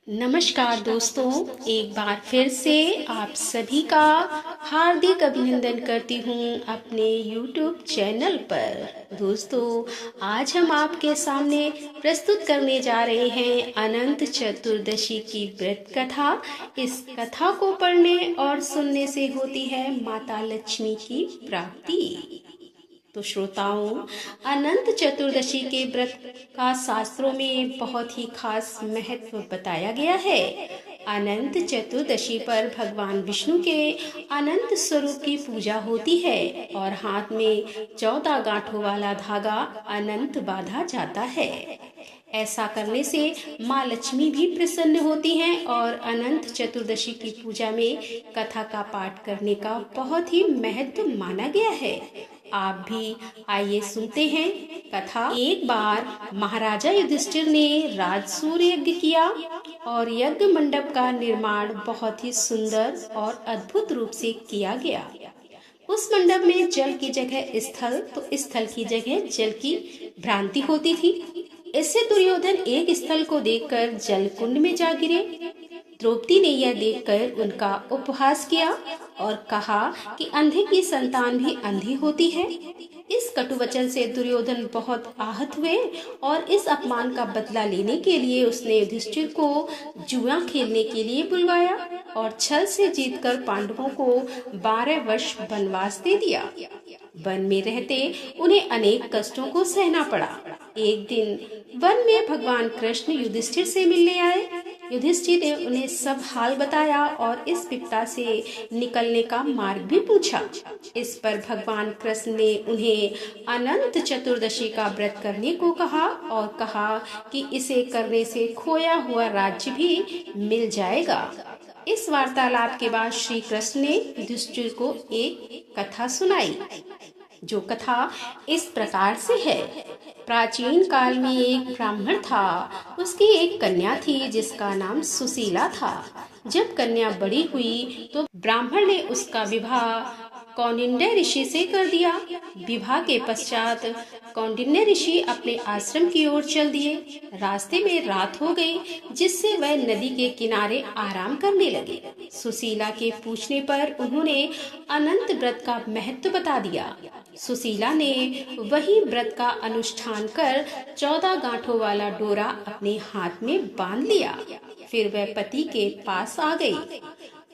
नमस्कार दोस्तों, एक बार फिर से आप सभी का हार्दिक अभिनंदन करती हूँ अपने YouTube चैनल पर। दोस्तों, आज हम आपके सामने प्रस्तुत करने जा रहे हैं अनंत चतुर्दशी की व्रत कथा। इस कथा को पढ़ने और सुनने से होती है माता लक्ष्मी की प्राप्ति। तो श्रोताओं, अनंत चतुर्दशी के व्रत का शास्त्रों में बहुत ही खास महत्व बताया गया है। अनंत चतुर्दशी पर भगवान विष्णु के अनंत स्वरूप की पूजा होती है और हाथ में 14 गांठों वाला धागा अनंत बांधा जाता है। ऐसा करने से माँ लक्ष्मी भी प्रसन्न होती हैं और अनंत चतुर्दशी की पूजा में कथा का पाठ करने का बहुत ही महत्व माना गया है। आप भी आइए सुनते हैं कथा। एक बार महाराजा युधिष्ठिर ने राजसूय यज्ञ किया और यज्ञ मंडप का निर्माण बहुत ही सुंदर और अद्भुत रूप से किया गया। उस मंडप में जल की जगह स्थल तो स्थल की जगह जल की भ्रांति होती थी। इससे दुर्योधन एक स्थल को देखकर जल कुंड में जा गिरे। द्रौपदी ने यह देखकर उनका उपहास किया और कहा कि अंधे की संतान भी अंधी होती है। इस कटुवचन से दुर्योधन बहुत आहत हुए और इस अपमान का बदला लेने के लिए उसने युधिष्ठिर को जुआ खेलने के लिए बुलवाया और छल से जीतकर पांडवों को 12 वर्ष वनवास दे दिया। वन में रहते उन्हें अनेक कष्टों को सहना पड़ा। एक दिन वन में भगवान कृष्ण युधिष्ठिर से मिलने आए। युधिष्ठिर ने उन्हें सब हाल बताया और इस विपदा से निकलने का मार्ग भी पूछा। इस पर भगवान कृष्ण ने उन्हें अनंत चतुर्दशी का व्रत करने को कहा और कहा कि इसे करने से खोया हुआ राज्य भी मिल जाएगा। इस वार्तालाप के बाद श्री कृष्ण ने युधिष्ठिर को एक कथा सुनाई, जो कथा इस प्रकार से है। प्राचीन काल में एक ब्राह्मण था। उसकी एक कन्या थी जिसका नाम सुशीला था। जब कन्या बड़ी हुई तो ब्राह्मण ने उसका विवाह कौंडिन्य ऋषि से कर दिया। विवाह के पश्चात कौंडिन्य ऋषि अपने आश्रम की ओर चल दिए। रास्ते में रात हो गई, जिससे वह नदी के किनारे आराम करने लगे। सुशीला के पूछने पर उन्होंने अनंत व्रत का महत्व बता दिया। सुशीला ने वही व्रत का अनुष्ठान कर 14 गांठों वाला डोरा अपने हाथ में बांध लिया। फिर वह पति के पास आ गई।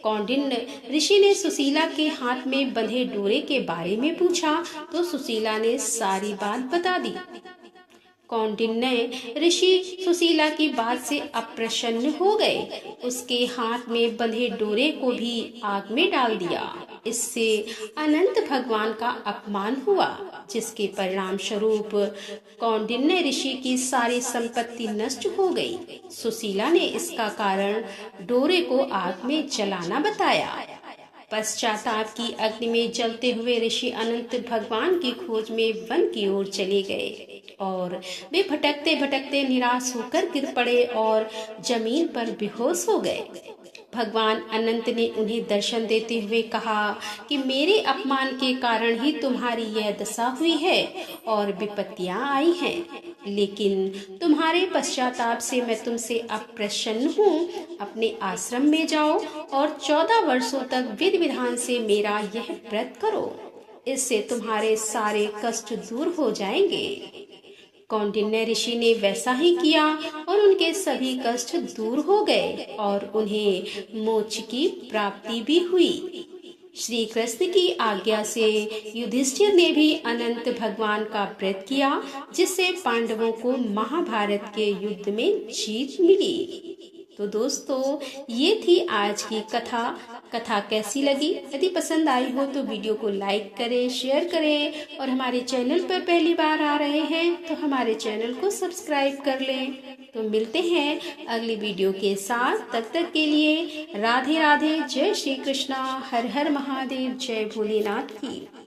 कौंडिन्य ऋषि ने सुशीला के हाथ में बंधे डोरे के बारे में पूछा तो सुशीला ने सारी बात बता दी। कौंडिन्य ऋषि सुशीला की बात से अप्रसन्न हो गए। उसके हाथ में बंधे डोरे को भी आग में डाल दिया। इससे अनंत भगवान का अपमान हुआ, जिसके परिणाम स्वरूप कौंडिन्य ऋषि की सारी संपत्ति नष्ट हो गई। सुशीला ने इसका कारण डोरे को आग में जलाना बताया। पश्चाताप की अग्नि में जलते हुए ऋषि अनंत भगवान की खोज में वन की ओर चले गए और वे भटकते भटकते निराश होकर गिर पड़े और जमीन पर बेहोश हो गए। भगवान अनंत ने उन्हें दर्शन देते हुए कहा कि मेरे अपमान के कारण ही तुम्हारी यह दशा हुई है और विपत्तियां आई हैं, लेकिन तुम्हारे पश्चाताप से मैं तुमसे अप्रसन्न हूँ। अपने आश्रम में जाओ और 14 वर्षों तक विधि विधान से मेरा यह व्रत करो। इससे तुम्हारे सारे कष्ट दूर हो जाएंगे। कौंडिन्य ऋषि ने वैसा ही किया और उनके सभी कष्ट दूर हो गए और उन्हें मोक्ष की प्राप्ति भी हुई। श्री कृष्ण की आज्ञा से युधिष्ठिर ने भी अनंत भगवान का व्रत किया, जिससे पांडवों को महाभारत के युद्ध में जीत मिली। तो दोस्तों, ये थी आज की कथा। कथा कैसी लगी? यदि पसंद आई हो तो वीडियो को लाइक करें, शेयर करें और हमारे चैनल पर पहली बार आ रहे हैं तो हमारे चैनल को सब्सक्राइब कर लें। तो मिलते हैं अगली वीडियो के साथ। तब तक के लिए राधे राधे। जय श्री कृष्णा। हर हर महादेव। जय भोलेनाथ की।